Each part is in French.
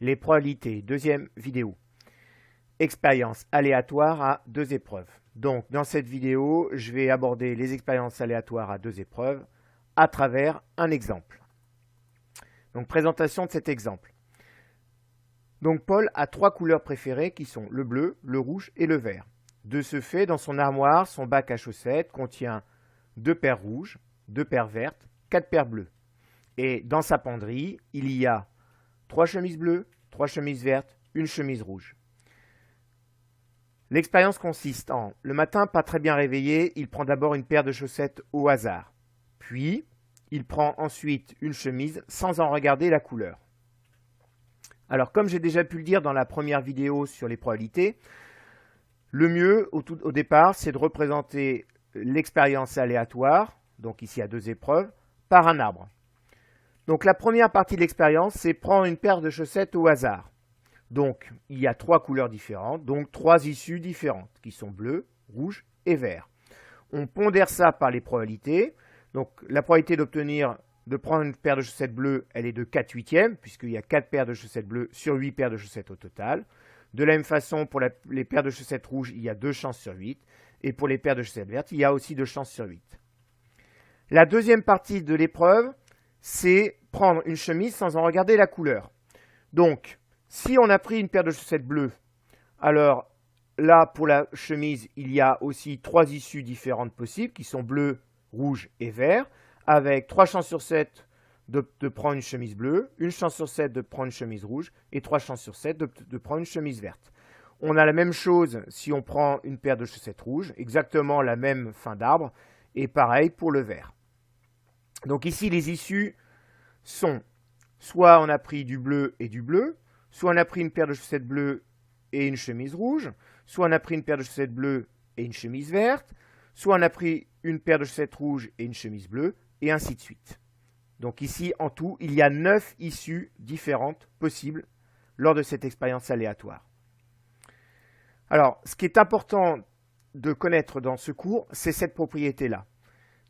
Les probabilités, deuxième vidéo. Expérience aléatoire à 2 épreuves. Donc, dans cette vidéo, je vais aborder les expériences aléatoires à 2 épreuves à travers un exemple. Donc, présentation de cet exemple. Donc, Paul a 3 couleurs préférées qui sont le bleu, le rouge et le vert. De ce fait, dans son armoire, son bac à chaussettes contient 2 paires rouges, 2 paires vertes, 4 paires bleues. Et dans sa penderie, il y a 3 chemises bleues, 3 chemises vertes, une chemise rouge. L'expérience consiste en, le matin, pas très bien réveillé, il prend d'abord une paire de chaussettes au hasard. Puis, il prend ensuite une chemise sans en regarder la couleur. Alors, comme j'ai déjà pu le dire dans la première vidéo sur les probabilités, le mieux au départ, c'est de représenter l'expérience aléatoire, donc ici à 2 épreuves, par un arbre. Donc la première partie de l'expérience, c'est prendre une paire de chaussettes au hasard. Donc il y a 3 couleurs différentes, donc 3 issues différentes, qui sont bleu, rouge et vert. On pondère ça par les probabilités. Donc la probabilité de prendre une paire de chaussettes bleues, elle est de 4/8, puisqu'il y a 4 paires de chaussettes bleues sur 8 paires de chaussettes au total. De la même façon, pour les paires de chaussettes rouges, il y a 2 chances sur 8. Et pour les paires de chaussettes vertes, il y a aussi 2 chances sur 8. La deuxième partie de l'épreuve, c'est prendre une chemise sans en regarder la couleur. Donc, si on a pris une paire de chaussettes bleues, alors là, pour la chemise, il y a aussi 3 issues différentes possibles, qui sont bleu, rouge et vert, avec 3 chances sur 7 de prendre une chemise bleue, une chance sur 7 de prendre une chemise rouge, et 3 chances sur 7 de prendre une chemise verte. On a la même chose si on prend une paire de chaussettes rouges, exactement la même fin d'arbre, et pareil pour le vert. Donc ici, les issues sont, soit on a pris du bleu et du bleu, soit on a pris une paire de chaussettes bleues et une chemise rouge, soit on a pris une paire de chaussettes bleues et une chemise verte, soit on a pris une paire de chaussettes rouges et une chemise bleue, et ainsi de suite. Donc ici, en tout, il y a 9 issues différentes possibles lors de cette expérience aléatoire. Alors, ce qui est important de connaître dans ce cours, c'est cette propriété-là.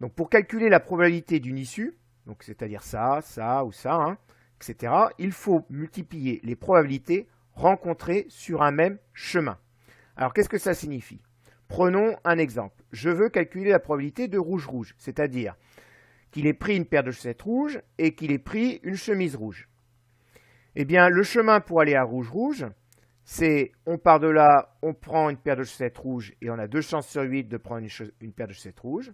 Donc, pour calculer la probabilité d'une issue, c'est-à-dire ça, ça ou ça, etc., il faut multiplier les probabilités rencontrées sur un même chemin. Alors, qu'est-ce que ça signifie? Prenons un exemple. Je veux calculer la probabilité de rouge-rouge, c'est-à-dire qu'il ait pris une paire de chaussettes rouges et qu'il ait pris une chemise rouge. Eh bien, le chemin pour aller à rouge-rouge, c'est, on part de là, on prend une paire de chaussettes rouges et on a 2 chances sur 8 de prendre une paire de chaussettes rouges.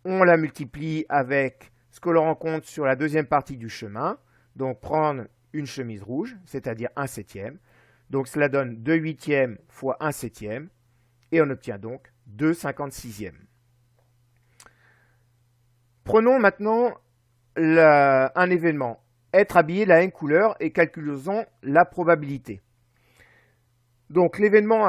On la multiplie avec ce que l'on rencontre sur la deuxième partie du chemin, donc prendre une chemise rouge, c'est-à-dire 1/7. Donc cela donne 2/8 fois 1/7, et on obtient donc 2/56. Prenons maintenant un événement, être habillé de la même couleur, et calculons la probabilité. Donc l'événement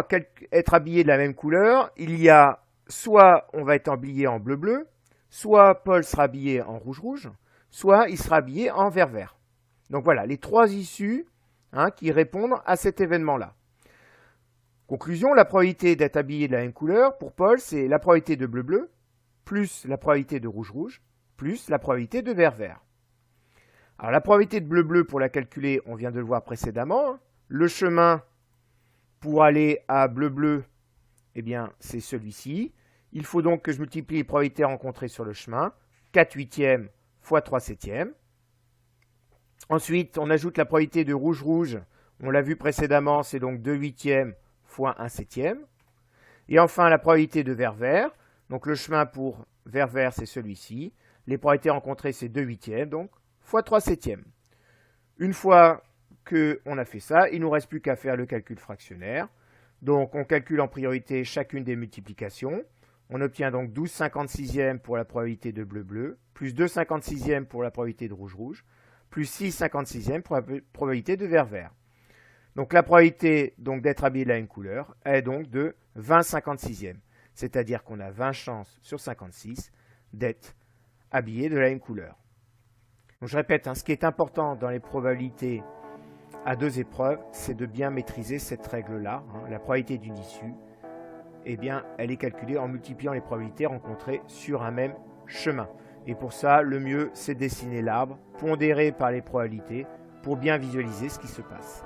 être habillé de la même couleur, il y a soit on va être habillé en bleu-bleu, soit Paul sera habillé en rouge-rouge, soit il sera habillé en vert-vert. Donc voilà, les 3 issues qui répondent à cet événement-là. Conclusion, la probabilité d'être habillé de la même couleur, pour Paul, c'est la probabilité de bleu-bleu, plus la probabilité de rouge-rouge, plus la probabilité de vert-vert. Alors la probabilité de bleu-bleu, pour la calculer, on vient de le voir précédemment. Le chemin pour aller à bleu-bleu, eh bien, c'est celui-ci. Il faut donc que je multiplie les probabilités rencontrées sur le chemin. 4/8 fois 3/7. Ensuite, on ajoute la probabilité de rouge-rouge. On l'a vu précédemment, c'est donc 2/8 fois 1/7. Et enfin, la probabilité de vert-vert. Donc le chemin pour vert-vert, c'est celui-ci. Les probabilités rencontrées, c'est 2/8, donc fois 3/7. Une fois qu'on a fait ça, il ne nous reste plus qu'à faire le calcul fractionnaire. Donc on calcule en priorité chacune des multiplications. On obtient donc 12/56 pour la probabilité de bleu-bleu, plus 2/56 pour la probabilité de rouge-rouge, plus 6/56 pour la probabilité de vert-vert. Donc la probabilité d'être habillé de la même couleur est donc de 20/56. C'est-à-dire qu'on a 20 chances sur 56 d'être habillé de la même couleur. Donc je répète, ce qui est important dans les probabilités à 2 épreuves, c'est de bien maîtriser cette règle-là. La probabilité d'une issue, eh bien, elle est calculée en multipliant les probabilités rencontrées sur un même chemin. Et pour ça, le mieux, c'est de dessiner l'arbre, pondéré par les probabilités, pour bien visualiser ce qui se passe.